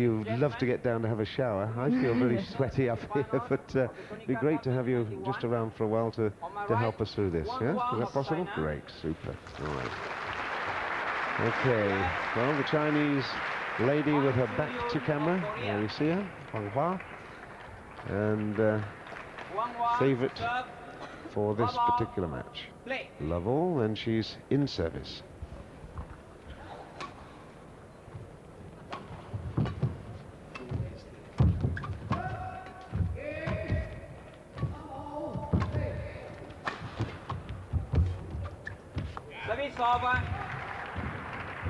You'd love to get down to have a shower. I feel very sweaty up here, but it'd be great to have you just around for a while to help us through this. Yeah, is that possible? Great, super. All right. Okay. Well, the Chinese lady with her back to camera. There you see her, Huang Hua, and favourite for this particular match. Love all, and she's in service.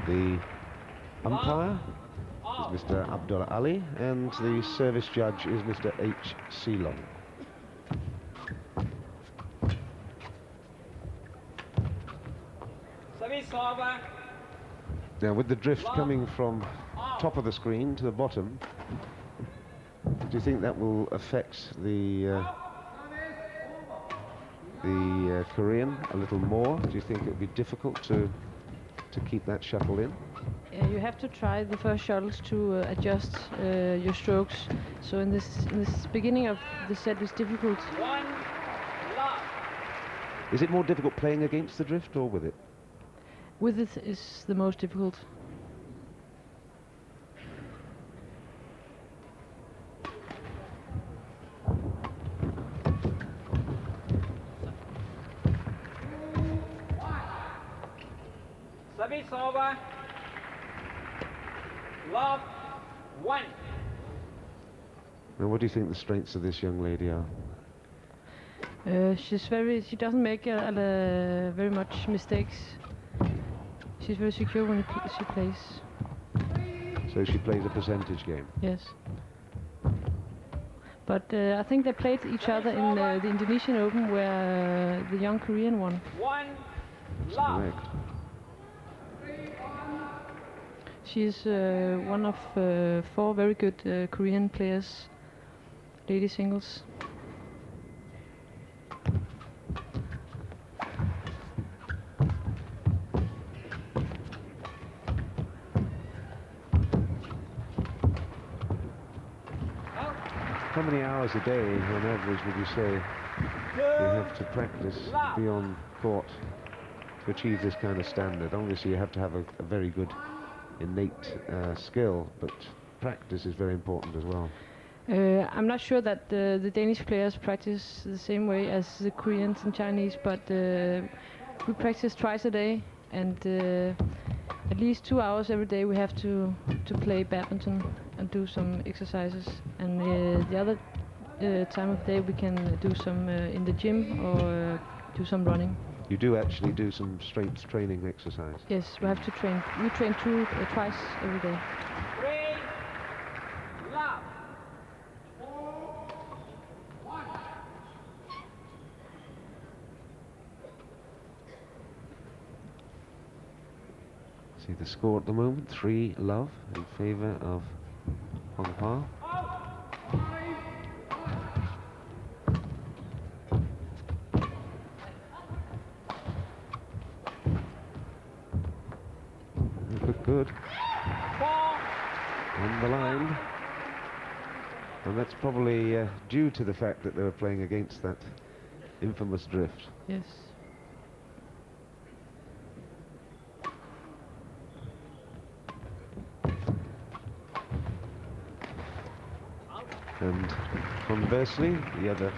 The umpire is Mr. Abdullah Ali, and the service judge is Mr. H. Silong. Now, with the drift coming from top of the screen to the bottom, do you think that will affect the Korean a little more? Do you think it would be difficult to keep that shuttle in? You have to try the first shuttles to adjust your strokes. So in this beginning of the set, it's difficult. Is it more difficult playing against the drift or with it? With it is the most difficult. Service over. Love 1. Now, what do you think the strengths of this young lady are? She doesn't make very much mistakes. She's very secure when she plays. So she plays a percentage game? Yes. But I think they played each other in the Indonesian Open, where the young Korean won. That's correct. She's one of 4 very good Korean players, lady singles. How many hours a day, on average, would you say you have to practice beyond court to achieve this kind of standard? Obviously, you have to have a very good innate skill, but practice is very important as well. I'm not sure that the Danish players practice the same way as the Koreans and Chinese, but we practice twice a day, and at least 2 hours every day we have to play badminton and do some exercises, and the other time of day we can do some in the gym or do some running. You do actually do some strength training exercise? Yes, we have to train. We train twice every day. 3, love. 4, 1. See the score at the moment, 3-love in favour of Huang Hua. Good. On the line. And that's probably due to the fact that they were playing against that infamous drift. Yes. And conversely, the other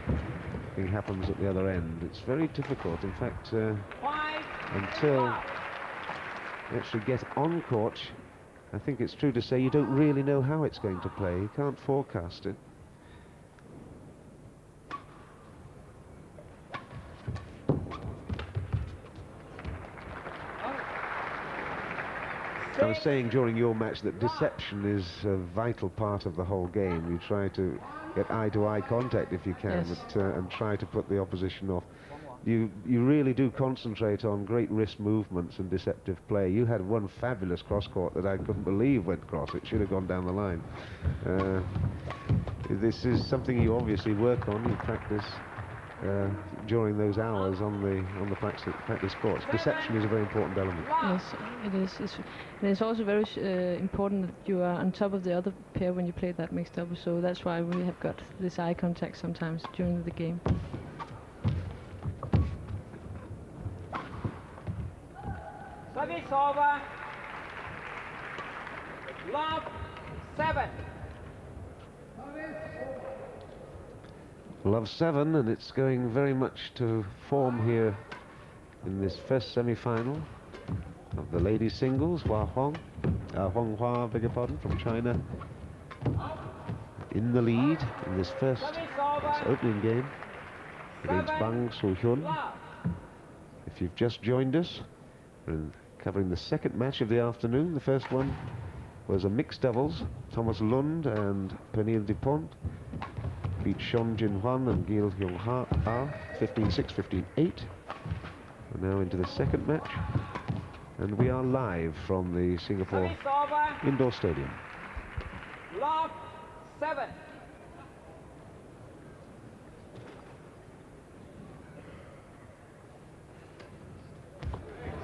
thing happens at the other end. It's very difficult. In fact, until you actually get on court, I think it's true to say you don't really know how it's going to play. You can't forecast it. I was saying during your match that deception is a vital part of the whole game. You try to get eye-to-eye contact if you can, yes, and try to put the opposition off. You really do concentrate on great wrist movements and deceptive play. You had one fabulous cross-court that I couldn't believe went cross. It should have gone down the line. This is something you obviously work on, you practice during those hours on the practice courts. Perception is a very important element. Yes, it is. And it's also very important that you are on top of the other pair when you play that mixed double. So that's why we have got this eye contact sometimes during the game. Service over. Love 7. Love 7, and it's going very much to form here in this first semi-final of the ladies singles. Huang Hua, beg your pardon, from China, in the lead in this opening game against Hyun. If you've just joined us, we're covering the second match of the afternoon. The first one was a mixed doubles. Thomas Lund and Pernille Dupont beat Sean Jin Hwan and Gil Hyun Ha 15-6, 15-8. We're now into the second match, and we are live from the Singapore Indoor Stadium. Love 7.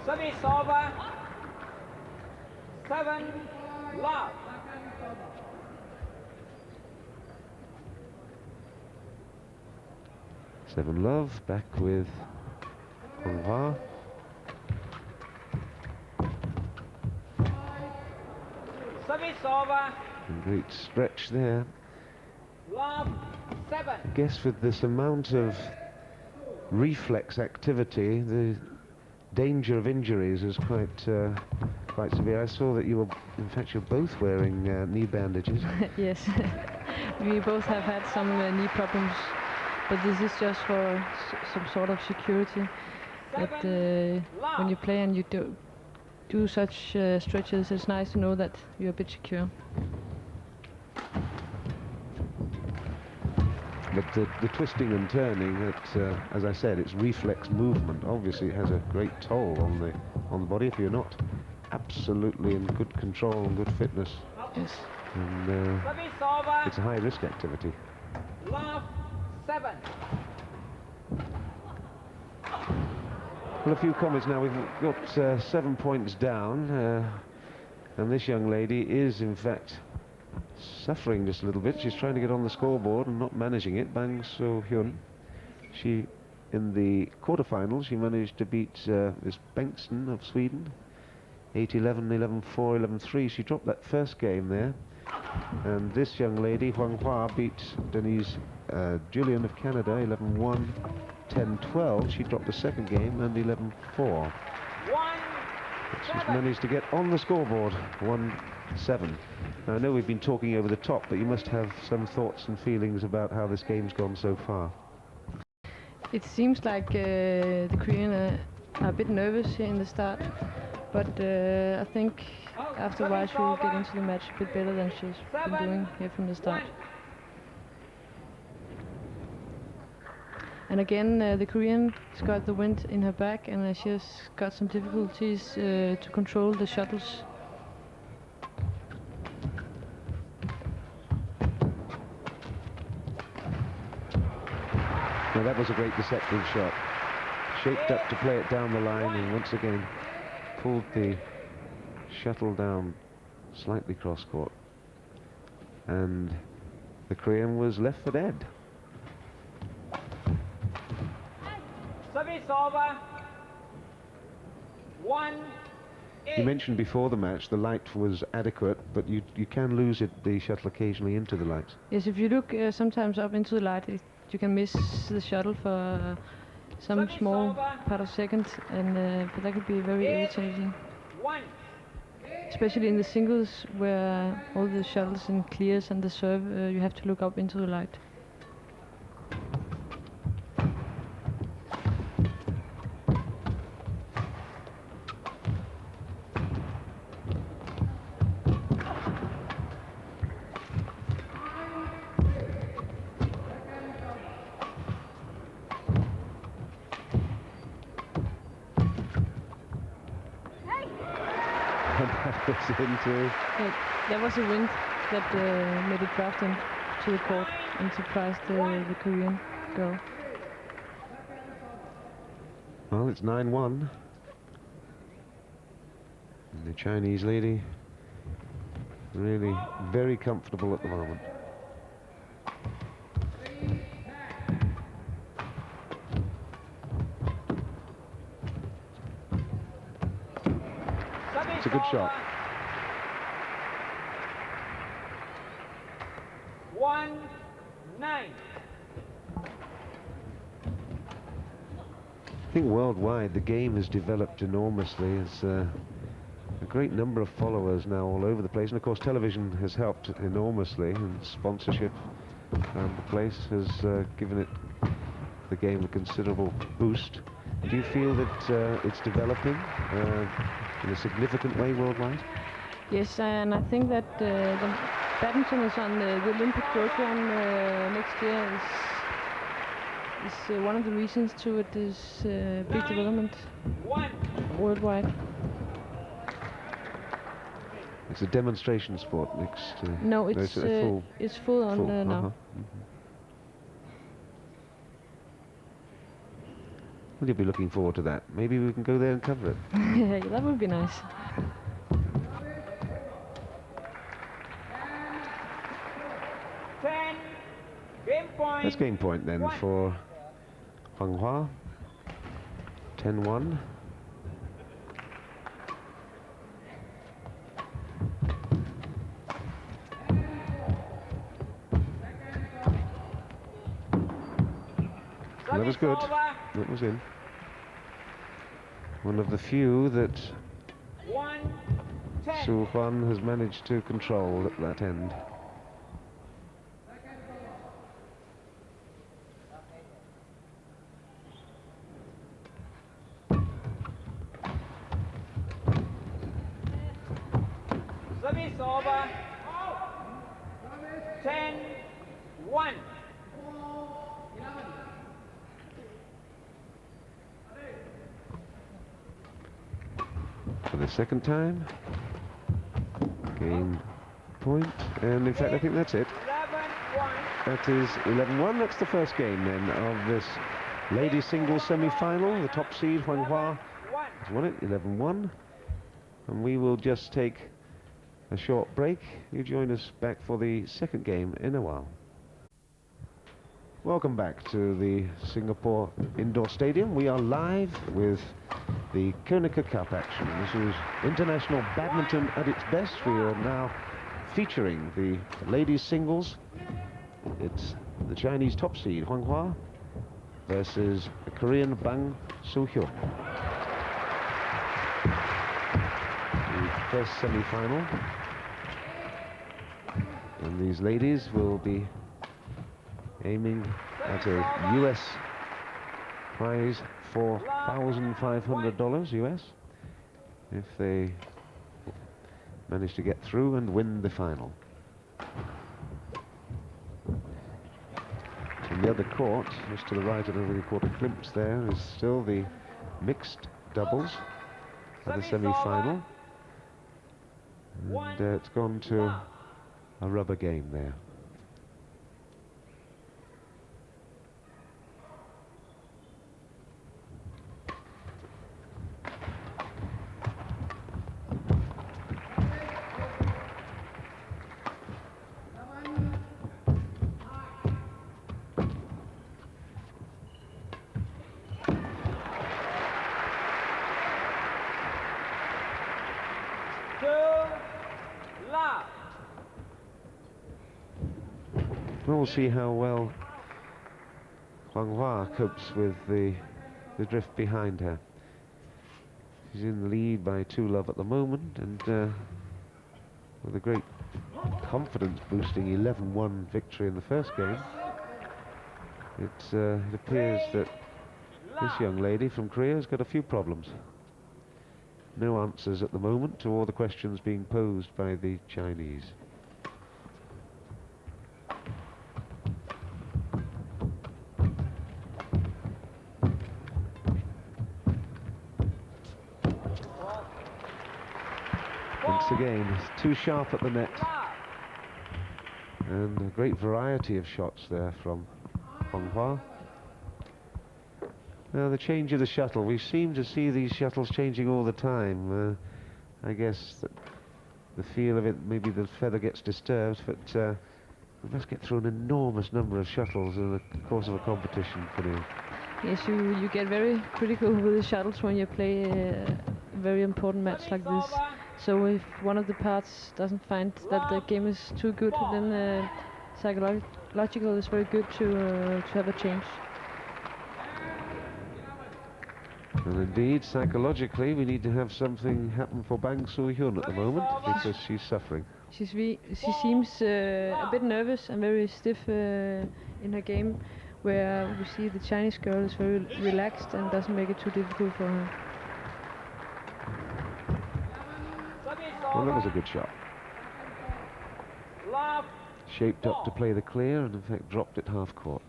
Service over. 7 love. Seven love, back with Huang Hua. Service over. A great stretch there. Love 7. I guess with this amount of reflex activity, the danger of injuries is quite severe. I saw that you were, in fact, you're both wearing knee bandages. Yes, we both have had some knee problems, but this is just for some sort of security. That when you play and you do such stretches, it's nice to know that you're a bit secure. But the twisting and turning, as I said, it's reflex movement. Obviously, it has a great toll on the body if you're not absolutely in good control and good fitness. Yes. And it's a high-risk activity. Love 7. Well, a few comments now. We've got 7 points down, and this young lady is, in fact, suffering just a little bit. She's trying to get on the scoreboard and not managing it. Bang So Hyun. She, in the quarterfinals, she managed to beat this Bengtsson of Sweden, 8-11, 11-4, 11-3. She dropped that first game there. And this young lady, Huang Hua, beat Denise Julian of Canada, 11-1, 10-12. She dropped the second game and 11-4. She's managed to get on the scoreboard, 1-7. Now, I know we've been talking over the top, but you must have some thoughts and feelings about how this game's gone so far. It seems like the Korean are a bit nervous here in the start, but I think after a while she will get into the match a bit better than she's been doing here from the start. And again, the Korean's got the wind in her back, and she has got some difficulties to control the shuttles. Now, that was a great deceptive shot. Shaped up to play it down the line, and once again pulled the shuttle down slightly cross court. And the Korean was left for dead. Service over. 1-8. You mentioned before the match the light was adequate, but you can lose the shuttle occasionally into the light. Yes, if you look sometimes up into the light, you can miss the shuttle for some small part of a second, and but that could be very irritating. Especially in the singles, where all the shuttles and clears and the serve, you have to look up into the light. There was a wind that made it draft into the court and surprised the Korean girl. Well, it's 9-1. And the Chinese lady really very comfortable at the moment. It's a good shot. 1-9. I think worldwide the game has developed enormously. It's a great number of followers now all over the place, and of course television has helped enormously, and sponsorship around the place has given it, the game, a considerable boost. Do you feel that it's developing in a significant way worldwide? Yes, and I think that the badminton is on the Olympic program next year is one of the reasons to it is big development worldwide. It's a demonstration sport next. No, it's full. It's full on now. Well, you'll be looking forward to that. Maybe we can go there and cover it. Yeah, that would be nice. Game point. That's game point then for Huang Hua. 10-1. That was good. That was in. One of the few that Su Huan has managed to control at that end. Service over. 10-1. For the second time. Game point. And in fact, I think that's it. 11-1. That is 11-1. That's the first game then of this ladies singles semi-final. The top seed, Huang Hua, has won it, 11-1. And we will just take a short break. You join us back for the second game in a while. Welcome back to the Singapore Indoor Stadium. We are live with the Konica Cup action. This is international badminton at its best. We are now featuring the ladies singles. It's the Chinese top seed, Huang Hua, versus the Korean Bang Soo-hyun. The first semi-final. And these ladies will be aiming at a US prize for $1,500 US if they manage to get through and win the final. On the other court, just to the right, I don't know if you caught a glimpse there, is still the mixed doubles at the semi-final. And it's gone to a rubber game there. We'll see how well Huang Hua copes with the drift behind her. She's in the lead by 2-love at the moment, and with a great confidence-boosting 11-1 victory in the first game, it appears that this young lady from Korea has got a few problems. No answers at the moment to all the questions being posed by the Chinese. Once again, it's too sharp at the net. And a great variety of shots there from Huang Hua. Well, the change of the shuttle. We seem to see these shuttles changing all the time. I guess that the feel of it, maybe the feather gets disturbed, but we must get through an enormous number of shuttles in the course of a competition, Neil. Yes, you get very critical with the shuttles when you play a very important match like this. So if one of the parts doesn't find that the game is too good, then psychological is very good to have a change. And indeed, psychologically, we need to have something happen for Bang Soo-hyun at the moment, because she's suffering. She seems a bit nervous and very stiff in her game, where we see the Chinese girl is very relaxed and doesn't make it too difficult for her. Well, that was a good shot. Shaped up to play the clear and in fact dropped it half court.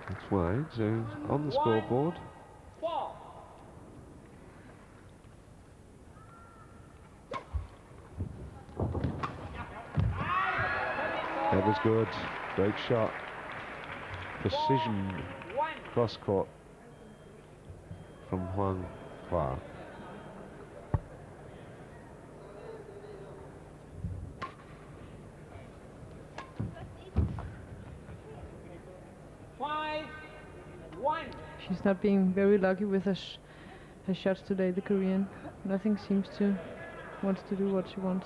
That's wide, so on the scoreboard. That was good. Great shot. Precision cross court from Huang Hua. She's not being very lucky with her shots today, the Korean. Nothing seems to wants to do what she wants.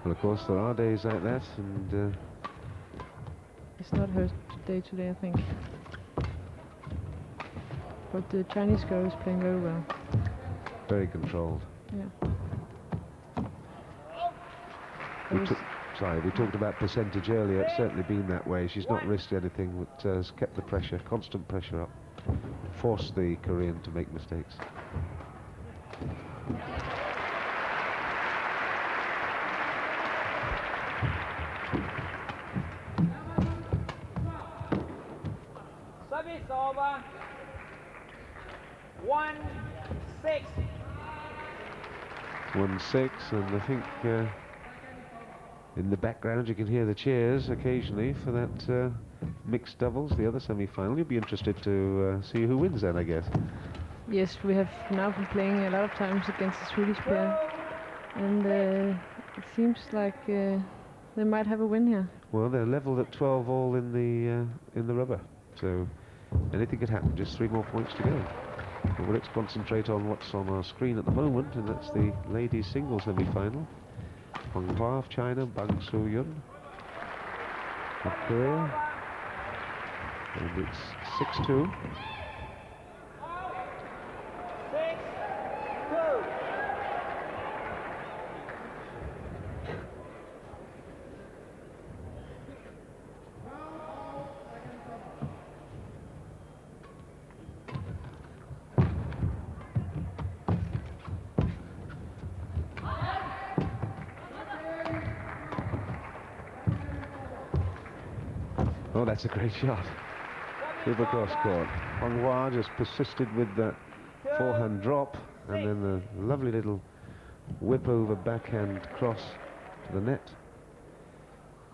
Well, of course, there are days like that, and it's not her day today, I think. But the Chinese girl is playing very well. Very controlled. Yeah. We talked about percentage earlier. It's certainly been that way. She's not risked anything, but has kept the pressure, constant pressure up. Forced the Korean to make mistakes. Service over. 1-6. 1-6, and I think in the background you can hear the cheers occasionally for that mixed doubles, the other semi-final. You'll be interested to see who wins then, I guess. Yes, we have now been playing a lot of times against the Swedish pair, and it seems like they might have a win here. Well, they're leveled at 12 all in the rubber, so anything could happen. Just 3 more points to go. But let's concentrate on what's on our screen at the moment, and that's the ladies singles semi-final. Huang Hua of China, Bang Soo-hyun of Korea, and it's 6-2. 6-2. Oh, that's a great shot. Super cross court. Huang Hua just persisted with that forehand drop, and then the lovely little whip over backhand cross to the net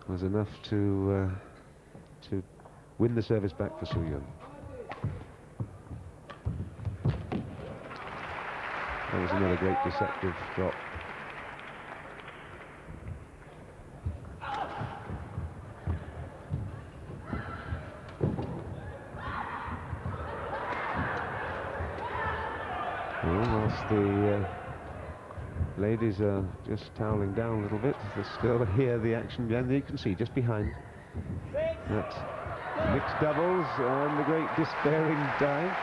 was enough to win the service back for Soo-hyun. That was another great deceptive drop. Well, whilst the ladies are just toweling down a little bit, they still hear the action, and you can see just behind that mixed doubles and the great despairing dive.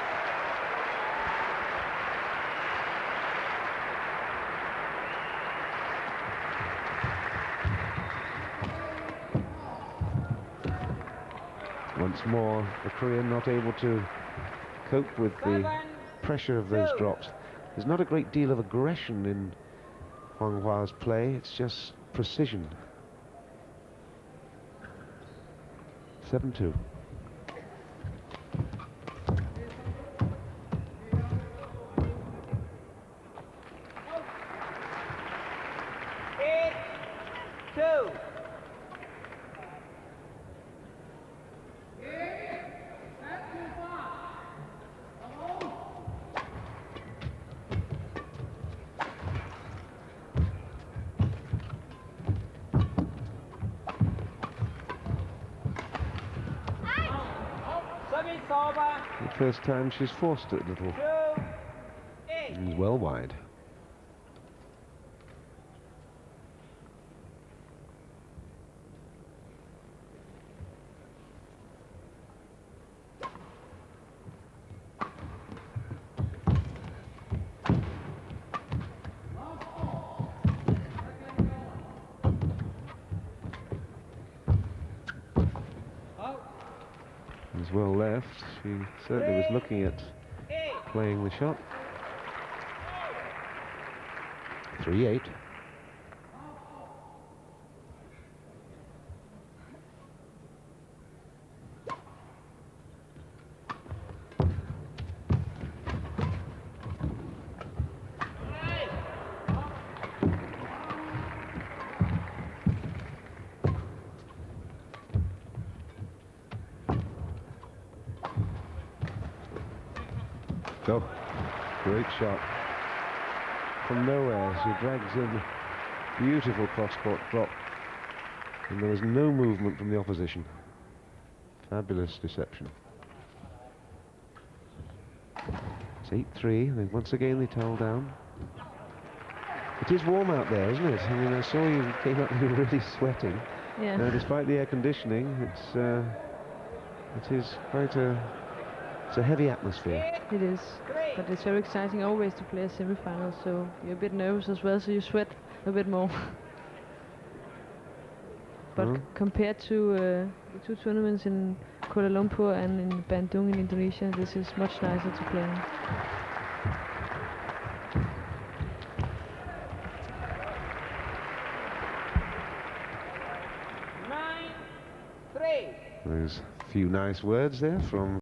Once more, the Korean not able to cope with the pressure of those drops. There's not a great deal of aggression in Huang Hua's play, it's just precision. 7-2. first time she's forced it a little. 2-8. He's well wide. He's well left. She certainly was looking at 8. playing the shot. 3-8. Oh, great shot. From nowhere, she drags in beautiful cross-court drop. And there was no movement from the opposition. Fabulous deception. It's 8-3. Once again, they towel down. It is warm out there, isn't it? I mean, I saw you came up here really sweating. Yeah. Despite the air conditioning, it is quite it's a heavy atmosphere. It is, but it's very exciting always to play a semi-final, so you're a bit nervous as well, so you sweat a bit more. But compared to the two tournaments in Kuala Lumpur and in Bandung in Indonesia, this is much nicer to play in. Nine, 3. There's a few nice words there from